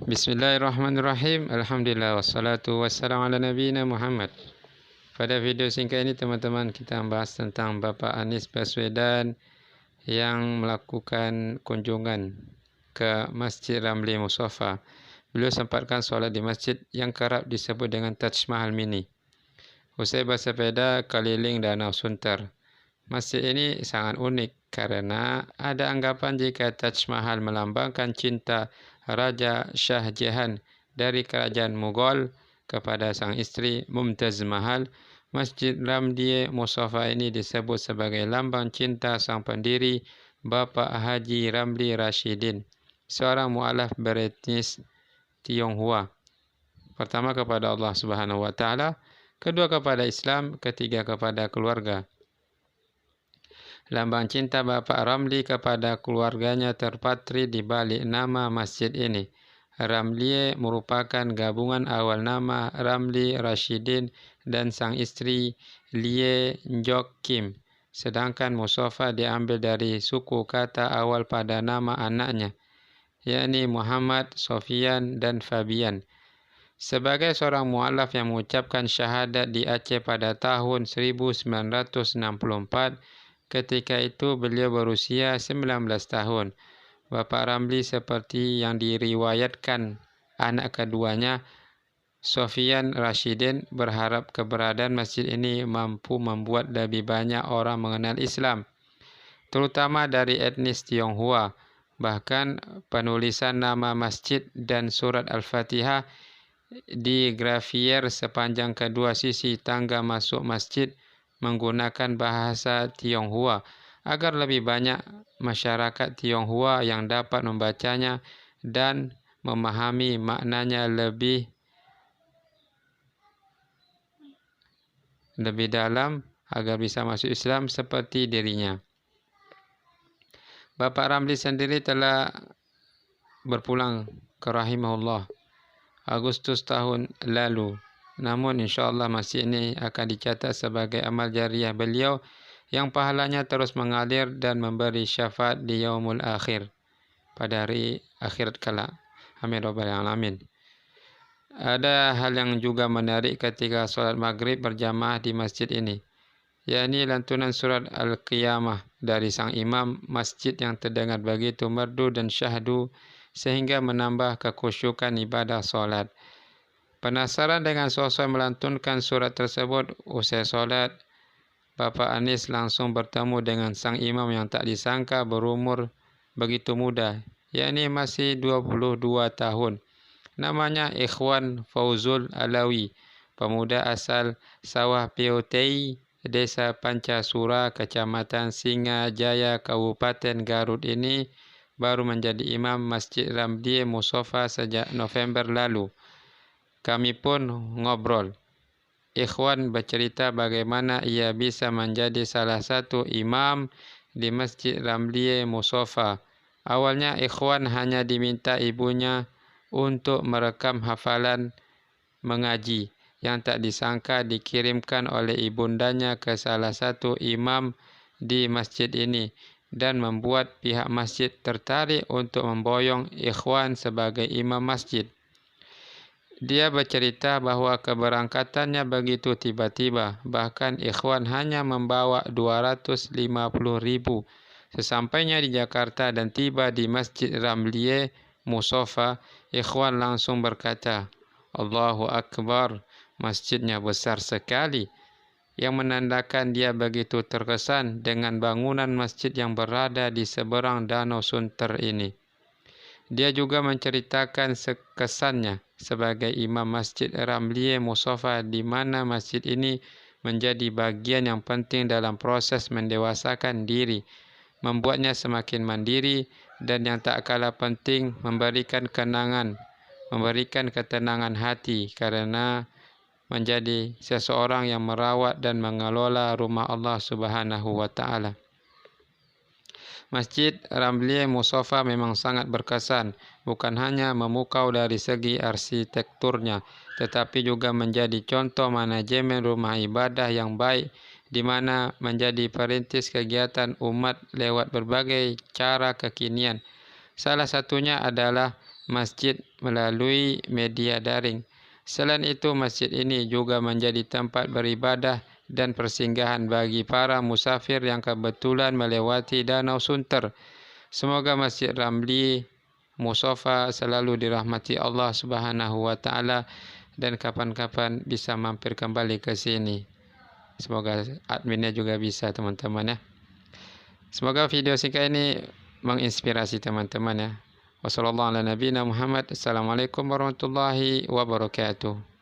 Bismillahirrahmanirrahim. Alhamdulillah wassalatu wassalamu ala nabiyina Muhammad. Pada video singkat ini teman-teman kita membahas tentang Bapak Anies Baswedan yang melakukan kunjungan ke Masjid Ramli Musaffah. Beliau sempatkan solat di masjid yang kerap disebut dengan Taj Mahal Mini. Usai bersepeda keliling Danau Sunter. Masjid ini sangat unik karena ada anggapan jika Taj Mahal melambangkan cinta Raja Shah Jahan dari kerajaan Mughal kepada sang isteri Mumtaz Mahal. Masjid Ramli Musaffah ini disebut sebagai lambang cinta sang pendiri Bapak Haji Ramli Rashidin, seorang mualaf beretnis Tionghoa. Pertama kepada Allah Subhanahu wa taala, kedua kepada Islam, ketiga kepada keluarga. Lambang cinta Bapak Ramli kepada keluarganya terpatri di balik nama masjid ini. Ramli merupakan gabungan awal nama Ramli Rashidin dan sang istri Lie Njok Kim. Sedangkan Musaffah diambil dari suku kata awal pada nama anaknya, yakni Muhammad, Sofian, dan Fabian. Sebagai seorang mu'alaf yang mengucapkan syahadat di Aceh pada tahun 1964, ketika itu beliau berusia 19 tahun. Bapak Ramli seperti yang diriwayatkan anak keduanya, Sofian Rashidin, berharap keberadaan masjid ini mampu membuat lebih banyak orang mengenal Islam, terutama dari etnis Tionghoa. Bahkan penulisan nama masjid dan surat Al-Fatihah digrafier sepanjang kedua sisi tangga masuk masjid menggunakan bahasa Tionghoa agar lebih banyak masyarakat Tionghoa yang dapat membacanya dan memahami maknanya lebih dalam agar bisa masuk Islam seperti dirinya. Bapak Ramli sendiri telah berpulang ke rahimahullah Agustus tahun lalu. Namun insyaAllah masjid ini akan dicatat sebagai amal jariah beliau yang pahalanya terus mengalir dan memberi syafaat di yaumul akhir, pada hari akhirat kelak. Amin rabbal alamin. Ada hal yang juga menarik ketika solat maghrib berjamaah di masjid ini, yakni lantunan surat Al-Qiyamah dari sang imam masjid yang terdengar begitu merdu dan syahdu sehingga menambah kekhusyukan ibadah solat. Penasaran dengan sosok melantunkan surat tersebut, usai solat, Bapak Anies langsung bertemu dengan sang imam yang tak disangka berumur begitu muda, yakni masih 22 tahun. Namanya Ikhwan Fauzul Alawi, pemuda asal Sawah Piotei, Desa Pancasura, Kecamatan Singajaya, Kabupaten Garut ini baru menjadi imam Masjid Ramli Musaffah sejak November lalu. Kami pun ngobrol. Ikhwan bercerita bagaimana ia bisa menjadi salah satu imam di Masjid Ramli Musaffah. Awalnya Ikhwan hanya diminta ibunya untuk merekam hafalan mengaji yang tak disangka dikirimkan oleh ibundanya ke salah satu imam di masjid ini dan membuat pihak masjid tertarik untuk memboyong Ikhwan sebagai imam masjid. Dia bercerita bahwa keberangkatannya begitu tiba-tiba, bahkan Ikhwan hanya membawa 250.000. Sesampainya di Jakarta dan tiba di Masjid Ramli Musaffah, Ikhwan langsung berkata, "Allahu Akbar, masjidnya besar sekali," yang menandakan dia begitu terkesan dengan bangunan masjid yang berada di seberang Danau Sunter ini. Dia juga menceritakan kesannya sebagai imam Masjid Ramli Musaffah, di mana masjid ini menjadi bagian yang penting dalam proses mendewasakan diri, membuatnya semakin mandiri, dan yang tak kalah penting memberikan ketenangan hati karena menjadi seseorang yang merawat dan mengelola rumah Allah Subhanahu wa taala. Masjid Ramli Musaffah memang sangat berkesan, bukan hanya memukau dari segi arsitekturnya, tetapi juga menjadi contoh manajemen rumah ibadah yang baik, di mana menjadi perintis kegiatan umat lewat berbagai cara kekinian. Salah satunya adalah masjid melalui media daring. Selain itu, masjid ini juga menjadi tempat beribadah dan persinggahan bagi para musafir yang kebetulan melewati Danau Sunter. Semoga Masjid Ramli Musofa selalu dirahmati Allah Subhanahu wa taala dan kapan-kapan bisa mampir kembali ke sini. Semoga adminnya juga bisa, teman-teman ya. Semoga video singkat ini menginspirasi teman-teman ya. Wassalamualaikum warahmatullahi wabarakatuh.